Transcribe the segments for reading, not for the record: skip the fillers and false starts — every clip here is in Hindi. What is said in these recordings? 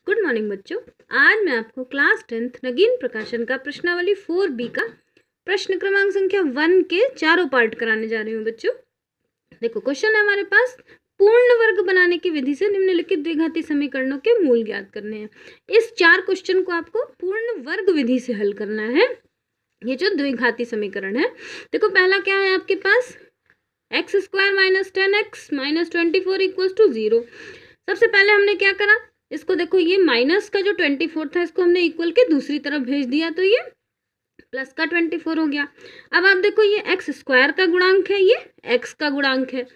गुड मॉर्निंग बच्चों। आज मैं आपको क्लास 10th नगीन प्रकाशन का प्रश्नावली 4B का प्रश्न क्रमांक संख्या 1 के चारों पार्ट कराने जा रही हूँ बच्चों। देखो क्वेश्चन है हमारे पास, पूर्ण वर्ग बनाने की विधि से निम्नलिखित द्विघाती समीकरणों के मूल ज्ञात करने हैं। इस 4 क्वेश्चन को आपको पूर्ण वर्ग विधि से हल करना है। ये जो द्विघाती समीकरण है, देखो पहला क्या है आपके पास, x square minus 10x minus 24 equals to 0। सबसे पहले हमने क्या करा, इसको देखो ये माइनस का जो 24 था इसको हमने इक्वल के दूसरी तरफ भेज दिया तो ये प्लस का 24 हो गया। अब आप देखो ये एक्स स्क्वायर का गुणांक है, ये एक्स का गुणांक है।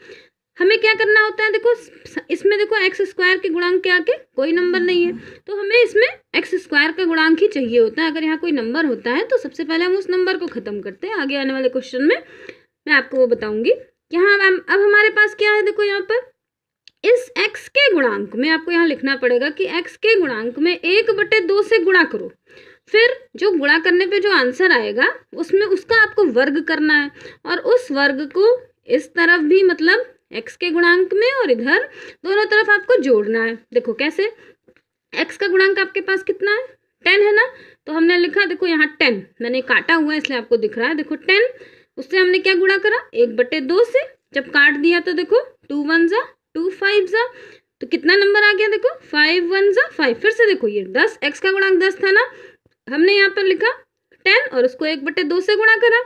हमें क्या करना होता है, देखो इसमें देखो एक्स स्क्वायर के गुणांक के आगे कोई नंबर नहीं है तो हमें इसमें एक्स स्क्वायर का गुणांक ही चाहिए होता है। अगर यहाँ कोई नंबर होता है तो सबसे पहले हम उस नंबर को खत्म करते हैं। आगे आने वाले क्वेश्चन में मैं आपको वो बताऊंगी। यहाँ अब हमारे पास क्या है, देखो यहाँ पर इस x के गुणांक में आपको यहाँ लिखना पड़ेगा कि x के गुणांक में 1/2 से गुणा करो, फिर जो गुणा करने पे जो आंसर आएगा उसमें उसका आपको वर्ग करना है और उस वर्ग को इस तरफ भी मतलब x के गुणांक में और इधर दोनों तरफ आपको जोड़ना है। देखो कैसे, x का गुणांक आपके पास कितना है, 10 है ना, तो हमने लिखा देखो यहाँ 10, मैंने काटा हुआ है इसलिए आपको दिख रहा है। देखो 10, उससे हमने क्या गुणा करा, 1/2 से। जब काट दिया तो देखो 2 1 जा 2 5 जा, तो कितना नंबर आ गया, देखो 5 1 जा 5। फिर से देखो ये 10, x का गुणांक 10 था ना, हमने यहाँ पर लिखा 10 और उसको 1/2 से गुणा करा,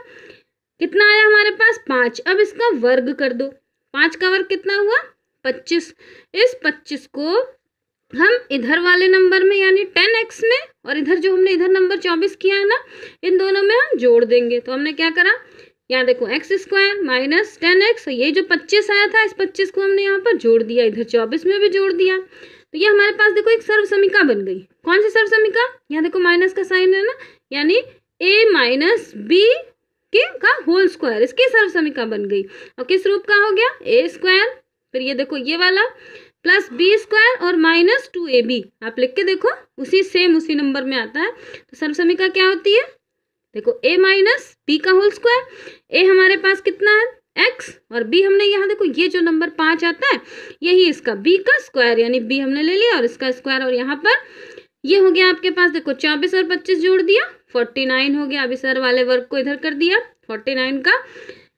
कितना आया हमारे पास 5। अब इसका वर्ग कर दो, 5 का वर्ग कितना हुआ 25। इस 25 को हम इधर वाले नंबर में यानी 10x में और इधर जो हमने इधर नंबर 24 किया है ना, इन दोनों में हम जोड़ देंगे। तो हमने क्या करा, यहाँ देखो एक्स स्क्वायर माइनस 10x, ये जो 25 आया था इस 25 को हमने यहाँ पर जोड़ दिया, इधर 24 में भी जोड़ दिया, तो ये हमारे पास देखो एक सर्वसमीका बन गई। कौन सी सर्वसमीका, यहाँ देखो माइनस का साइन है ना, यानी a माइनस बी के का होल स्क्वायर, इसकी सर्वसमीका बन गई। और किस रूप का हो गया, a स्क्वायर, फिर ये देखो ये वाला प्लस बी स्क्वायर और माइनस 2ab, आप लिख के देखो उसी नंबर में आता है। तो सर्वसमीका क्या होती है, देखो a माइनस बी का होल स्क्वायर, a हमारे पास कितना है x और b हमने यहाँ देखो ये जो नंबर 5 आता है यही इसका b का स्क्वायर, यानी b हमने ले लिया और इसका स्क्वायर, और यहाँ पर ये हो गया आपके पास देखो 24 और 25 जोड़ दिया 49 हो गया। अभी सर वाले वर्ग को इधर कर दिया 49 का,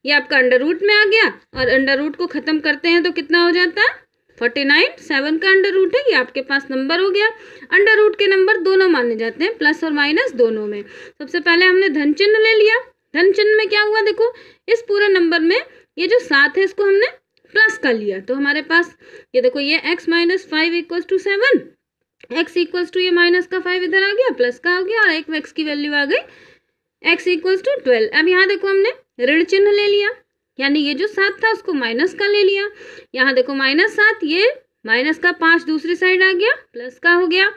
ये आपका अंडर रूट में आ गया और अंडर रूट को खत्म करते हैं तो कितना हो जाता है 49, 7 का अंडर रूट है, ये आपके पास नंबर हो गया। अंडर रूट के नंबर दोनों माने जाते हैं, प्लस और माइनस दोनों में। सबसे पहले हमने धन चिन्ह ले लिया, धन चिन्ह में क्या हुआ, देखो इस पूरे नंबर में ये जो 7 है इसको हमने प्लस कर लिया, तो हमारे पास ये देखो ये x minus 5 equals to 7, x equals to ये माइनस का 5 इधर आ गया, प्लस का हो गया और एक x की वैल्यू आ गई x इक्वल्स टू 12। अब यहाँ देखो हमने ऋण चिन्ह ले लिया, यानी ये जो 7 था उसको माइनस का ले लिया, यहाँ देखो माइनस 7, ये माइनस का 5 दूसरी साइड आ गया, प्लस का हो गया,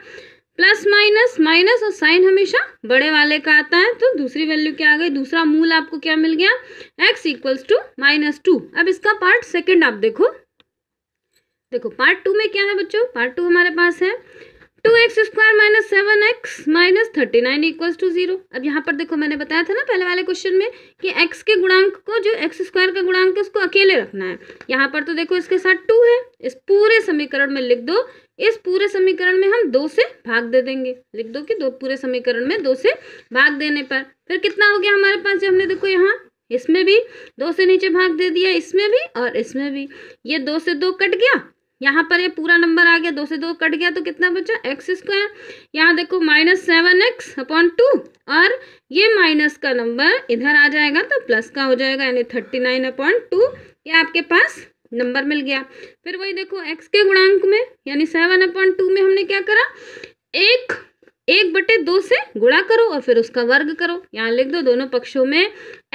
प्लस माइनस माइनस और साइन हमेशा बड़े वाले का आता है, तो दूसरी वैल्यू क्या आ गई, दूसरा मूल आपको क्या मिल गया x इक्वल्स टू -2। अब इसका पार्ट सेकंड आप देखो पार्ट 2 में क्या है बच्चों, पार्ट 2 हमारे पास है 2x square minus 7x minus 39 equals to 0। अब यहाँ पर देखो मैंने बताया था ना पहले वाले क्वेश्चन में कि x के गुणांक को, जो x स्क्वायर का गुणांक है उसको अकेले रखना है। यहाँ पर तो देखो इसके साथ 2 है, इस पूरे समीकरण में लिख दो, इस पूरे समीकरण में हम 2 से भाग दे देंगे, लिख दो कि पूरे समीकरण में 2 से भाग देने पर फिर कितना हो गया हमारे पास, जब हमने देखो यहाँ इसमें भी 2 से नीचे भाग दे दिया, इसमें भी और इसमें भी, ये 2 से 2 कट गया, यहाँ पर ये पूरा नंबर आ गया, 2 से 2 कट गया तो कितना बचा एक्स स्क्वायर। यहाँ देखो -7x/2 और ये माइनस का नंबर इधर आ जाएगा तो प्लस का हो जाएगा, यानी 39/2 ये आपके पास नंबर मिल गया। फिर वही देखो x के गुणांक में यानी 7/2 में हमने क्या करा, 1/2 से गुणा करो और फिर उसका वर्ग करो। यहाँ लिख दो दोनों पक्षों में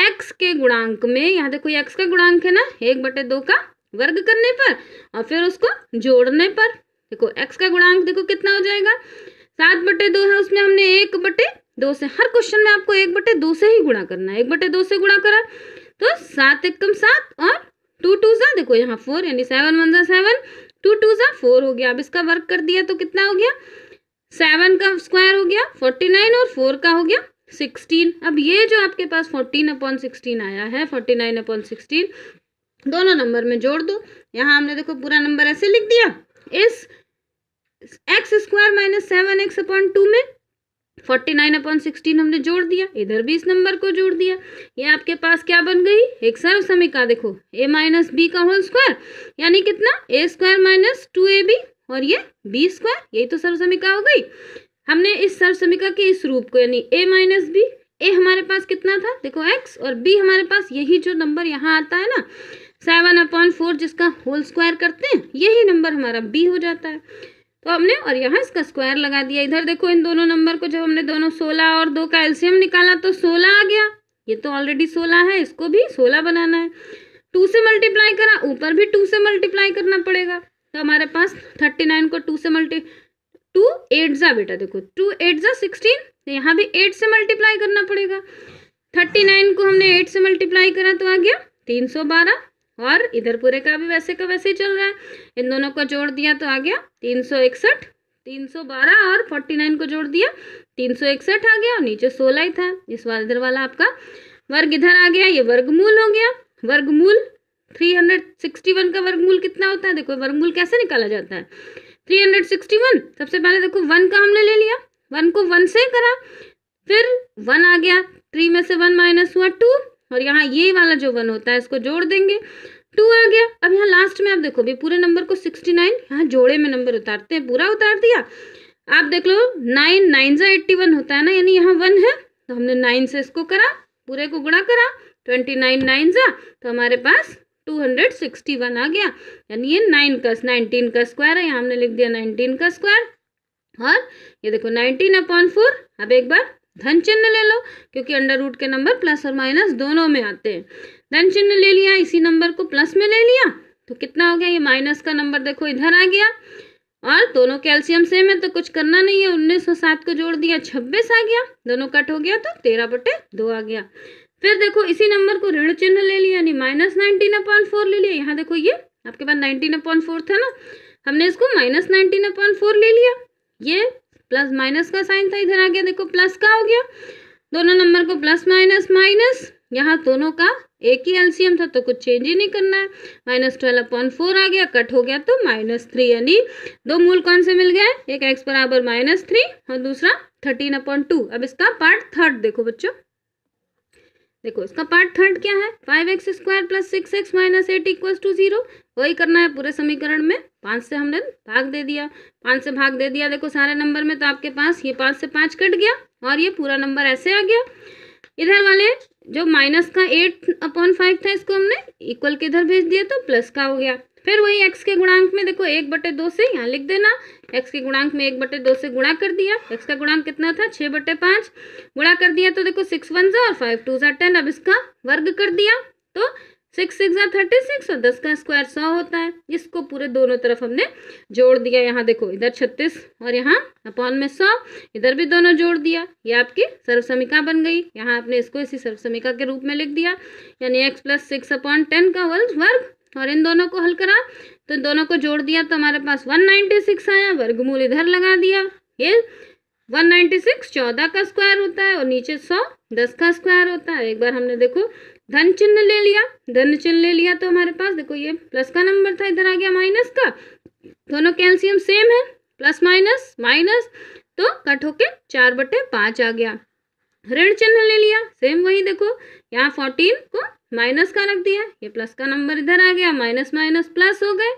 x के गुणांक में, यहाँ देखो ये x का गुणांक है ना, 1/2 का वर्ग करने पर और फिर उसको जोड़ने पर, देखो x का गुणांक देखो कितना हो जाएगा 7/2 है, उसमें हमने 1/2 से, हर क्वेश्चन में आपको 1/2 से ही गुणा करना है, 1/2 से गुणा करा तो 7 एकम 7 और 2 2 जा, देखो यहाँ 4 यानी 7 1 जा 7, 2 2 जा 4 हो गया। अब इसका वर्ग कर दिया तो कितना हो गया, 7 का स्क्वायर हो गया 49 और 4 का हो गया 16। अब ये जो आपके पास 14/16 आया है, 49/16 दोनों नंबर में जोड़ दो। यहाँ हमने देखो पूरा नंबर ऐसे लिख दिया, इस एक्स स्क्वायर माइनस 7x/2 में 49/16 हमने जोड़ दिया, इधर भी इस नंबर को जोड़ दिया। ये आपके पास क्या बन गई, एक सर्वसमीका। देखो a माइनस बी का होल स्क्वायर यानी कितना, a स्क्वायर माइनस 2ab और ये b स्क्वायर, यही तो सर्वसमीका हो गई। हमने इस सर्वसमीका के इस रूप को यानी a माइनस बी, a हमारे पास कितना था देखो x और b हमारे पास यही जो नंबर यहाँ आता है ना 7/4 जिसका होल स्क्वायर करते हैं, यही नंबर हमारा b हो जाता है। तो हमने और यहाँ इसका स्क्वायर लगा दिया। इधर देखो इन दोनों नंबर को जब हमने दोनों 16 और 2 का एलसीएम निकाला तो 16 आ गया। ये तो ऑलरेडी 16 है, इसको भी 16 बनाना है। 2 से मल्टीप्लाई करा, ऊपर भी 2 से मल्टीप्लाई करना पड़ेगा। तो हमारे पास 39 को 2 से 2 8 जा बेटा, देखो 2 8 जा 16, तो यहाँ भी 8 से मल्टीप्लाई करना पड़ेगा। 39 को हमने 8 से मल्टीप्लाई करा तो आ गया 312 और इधर पूरे का भी वैसे का वैसे ही चल रहा है। इन दोनों को जोड़ दिया तो आ गया 361, 312 और 49 को जोड़ दिया 361 आ गया और नीचे 16 ही था। इस वाला इधर वाला आपका वर्ग इधर आ गया, ये वर्गमूल हो गया। वर्गमूल 361 का वर्गमूल कितना होता है, देखो वर्गमूल कैसे निकाला जाता है। 361 सबसे पहले देखो 1 का हमने ले लिया, 1 को 1 से करा, फिर 1 आ गया, 3 में से 1 माइनस हुआ 2 और यहाँ ये वाला जो 1 होता है इसको जोड़ देंगे, 2 आ गया। अब यहाँ लास्ट में आप देखो भी पूरे नंबर को 69 यहाँ जोड़े में नंबर उतारते हैं, पूरा उतार दिया। आप देख लो 9 9 जा 81 होता है ना, यानी यहाँ 1 है तो हमने 9 से इसको करा, पूरे को गुणा करा, 29 9 जा तो हमारे पास 261 आ गया। यानी ये 19 का स्क्वायर है, यहाँ हमने लिख दिया 19 का स्क्वायर। और ये देखो 19/4। अब एक बार धन चिन्ह ले लो क्योंकि अंडर रूट के नंबर प्लस और माइनस दोनों में आते हैं। धन चिन्ह ले लिया, इसी नंबर को प्लस में ले लिया तो कितना हो गया, ये माइनस का नंबर देखो इधर आ गया और दोनों कैल्शियम सेम है तो कुछ करना नहीं है। 19 और 7 को जोड़ दिया 26 आ गया, दोनों कट हो गया तो 13/2 आ गया। फिर देखो इसी नंबर को ऋण चिन्ह ले लिया यानी माइनस 19/4 ले लिया। यहाँ देखो ये आपके पास 19/4 था ना, हमने इसको माइनस 19/4 ले लिया। ये प्लस माइनस का साइन था, इधर आ गया देखो प्लस का हो गया। दोनों नंबर को प्लस माइनस माइनस, यहाँ दोनों का एक ही एलसीएम था तो कुछ चेंज ही नहीं करना है। -12/4 आ गया, कट हो गया तो -3 यानी दो मूल कौन से मिल गए, एक x बराबर -3 और दूसरा 13/2। अब इसका पार्ट थर्ड देखो बच्चों, देखो इसका पार्ट थर्ड क्या है, 5x square plus 6x minus 8 equals to 0। वही करना है पूरे समीकरण में, 5 से हमने भाग दे दिया, 5 से भाग दे दिया देखो सारे नंबर में, तो आपके पास ये 5 से 5 कट गया और ये पूरा नंबर ऐसे आ गया। इधर वाले जो माइनस का 8/5 था इसको हमने इक्वल के इधर भेज दिया तो प्लस का हो गया। फिर वही x के गुणांक में देखो 1/2 से यहाँ लिख देना, x के गुणांक में 1/2 से गुणा कर दिया। x का गुणांक कितना था 6/5, गुणा कर दिया तो देखो 6 1 जा और 5 2 जा 10। अब इसका वर्ग कर दिया तो 6 6 जा 36 और 10 का स्क्वायर 100 होता है। इसको पूरे दोनों तरफ हमने जोड़ दिया। यहाँ देखो इधर 36 और यहाँ अपॉन में 100, इधर भी दोनों जोड़ दिया, ये आपकी सर्वसमीका बन गई। यहाँ आपने इसको इसी सर्वसमीका के रूप में लिख दिया यानी x + 6/10 का वर्ग, और इन दोनों को हल करा तो दोनों को जोड़ दिया तो हमारे पास 196 आया। वर्गमूल इधर लगा दिया, ये 196 14 का स्क्वायर होता है और नीचे 100 10 का स्क्वायर होता है। एक बार हमने देखो धन चिन्ह ले लिया, धन चिन्ह ले लिया तो हमारे पास देखो ये प्लस का नंबर था, इधर आ गया माइनस का। दोनों कैल्शियम सेम है, प्लस माइनस माइनस तो कट होके 4/5 आ गया। ऋण चिन्ह ले लिया, सेम वही देखो यहाँ 14 को माइनस का रख दिया, ये प्लस का नंबर इधर आ गया, माइनस माइनस प्लस हो गए,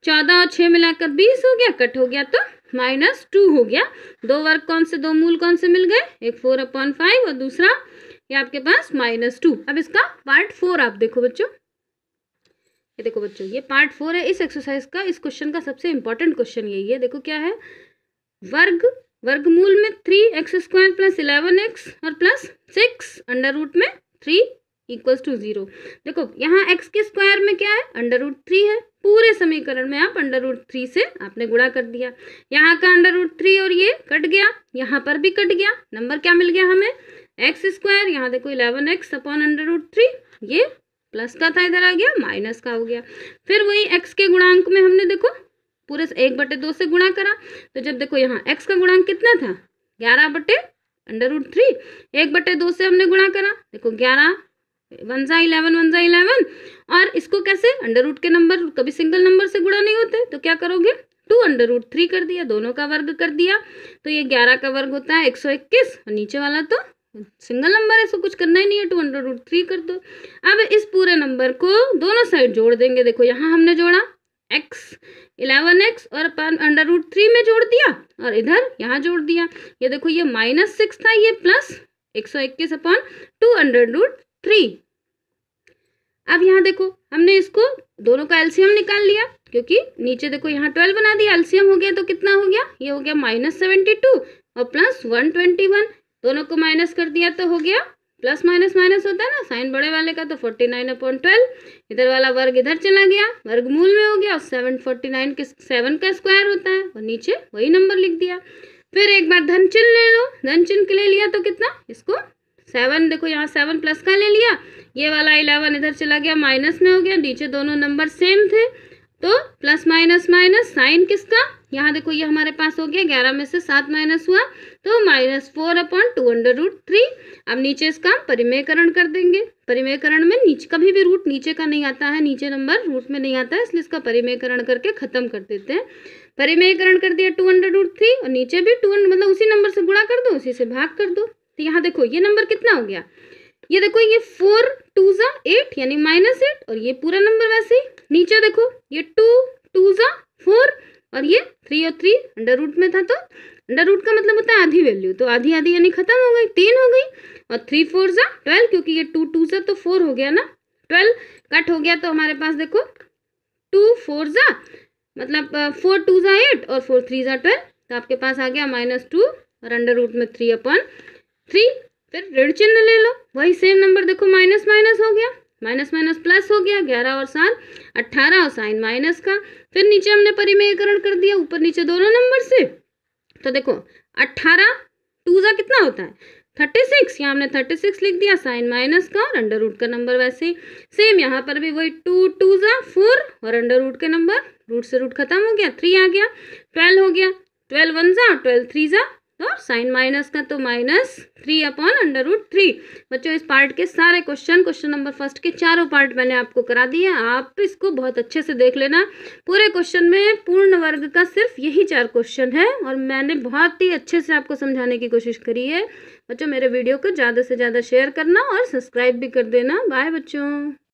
14 और 6 मिलाकर 20 हो गया, कट हो गया तो -2 हो गया। दो वर्ग कौन से, दो मूल कौन से मिल गए, एक 4/5 और दूसरा ये आपके पास -2। अब इसका पार्ट 4 आप देखो बच्चों, ये देखो बच्चों ये पार्ट 4 है इस एक्सरसाइज का। इस क्वेश्चन का सबसे इंपॉर्टेंट क्वेश्चन यही है, देखो क्या है, वर्गमूल में 3x² + 11x और प्लस 6 अंडर रूट में 3 इक्वल्स टू 0। देखो यहाँ x के स्क्वायर में क्या है, √3 है। पूरे समीकरण में आप √3 से आपने गुणा कर दिया, यहाँ का √3 और ये कट गया, यहाँ पर भी कट गया, नंबर क्या मिल गया हमें x²। यहाँ देखो 11x अपॉन √3, ये प्लस का था, इधर आ गया माइनस का हो गया। फिर वही x के गुणांक में हमने देखो पूरे 1/2 से गुणा करा, तो जब देखो यहाँ x का गुणांक कितना था 11/√3, 1/2 से हमने गुणा करा, देखो 11 1 जा 11 1 जा 11। और इसको कैसे, अंडर रूट के नंबर कभी सिंगल नंबर से गुणा नहीं होते तो क्या करोगे 2√3 कर दिया, दोनों का वर्ग कर दिया, तो ये 11 का वर्ग होता है 121, और नीचे वाला तो सिंगल नंबर है, इसको कुछ करना ही नहीं है, 2√3 कर दो। अब इस पूरे नंबर को दोनों साइड जोड़ देंगे। देखो यहाँ हमने जोड़ा x 11x और अपन √3 में जोड़ दिया, और इधर यहाँ जोड़ दिया। ये देखो ये -6 था, ये प्लस 121 अपॉन 2√3। अब यहाँ देखो हमने इसको दोनों का एलसीएम निकाल लिया, क्योंकि नीचे देखो यहाँ 12 बना दिया, एलसीएम हो गया तो कितना हो गया, ये हो गया -72 और प्लस 121, दोनों को माइनस कर दिया तो हो गया प्लस माइनस माइनस होता है ना साइन बड़े वाले का, तो 49/12, इधर वाला वर्ग इधर चला गया, वर्गमूल में हो गया, और 749 के 7 का स्क्वायर होता है, और नीचे वही नंबर लिख दिया। फिर एक बार धन चिन्ह ले लो, धन चिन्ह के ले लिया तो कितना, इसको 7 देखो यहाँ 7 प्लस का ले लिया, ये वाला 11 इधर चला गया, माइनस में हो गया, नीचे दोनों नंबर सेम थे, तो प्लस माइनस माइनस साइन किसका, यहाँ देखो ये हमारे पास हो गया 11 में से 7 माइनस हुआ तो -4/2√3। अब नीचे इसका परिमेयकरण कर देंगे। परिमेयकरण में नीचे कभी भी रूट नीचे का नहीं आता है, नीचे नंबर रूट में नहीं आता है, इसलिए इसका परिमेयकरण करके खत्म कर देते हैं। परिमेयकरण कर दिया 2√3, और नीचे भी 2 मतलब उसी नंबर से गुणा कर दो, उसी से भाग कर दो। तो यहाँ देखो ये नंबर कितना हो गया, ये देखो ये 4 2 8 यानी -8, और ये पूरा नंबर वैसे ही। नीचे देखो ये 2 2 4, और ये 3 और 3 अंडर रूट में था, तो अंडर रूट का मतलब होता है आधी वैल्यू, तो आधी आधी यानी खत्म हो गई, 3 हो गई, और 3 4 12, क्योंकि ये 2 2 तो 4 हो गया ना, 12 कट हो गया, तो हमारे पास देखो 2 4 मतलब 4 2 8 और 4 3 12, तो आपके पास आ गया -2 और अंडर रूट में 3/3। फिर ऋण चिन्ह ले लो, वही सेम नंबर देखो माइनस माइनस हो गया, माइनस माइनस प्लस हो गया, 11 और 7 18, और साइन माइनस का। फिर नीचे हमने परिमेयकरण कर दिया ऊपर नीचे दोनों नंबर से, तो देखो 18 2 कितना होता है 36, यहाँ हमने 36 लिख दिया, साइन माइनस का और अंडर रूट का नंबर वैसे ही सेम, यहाँ पर भी वही 2 2 4 और अंडर रूट के नंबर, रूट से रूट खत्म हो गया, 3 आ गया, 12 हो गया, 12 1 12 3 और साइन माइनस का तो -3/√3। बच्चों इस पार्ट के सारे क्वेश्चन नंबर फर्स्ट के चारों पार्ट मैंने आपको करा दिए, आप इसको बहुत अच्छे से देख लेना। पूरे क्वेश्चन में पूर्ण वर्ग का सिर्फ यही 4 क्वेश्चन है, और मैंने बहुत ही अच्छे से आपको समझाने की कोशिश करी है। बच्चों मेरे वीडियो को ज़्यादा से ज़्यादा शेयर करना और सब्सक्राइब भी कर देना। बाय बच्चों।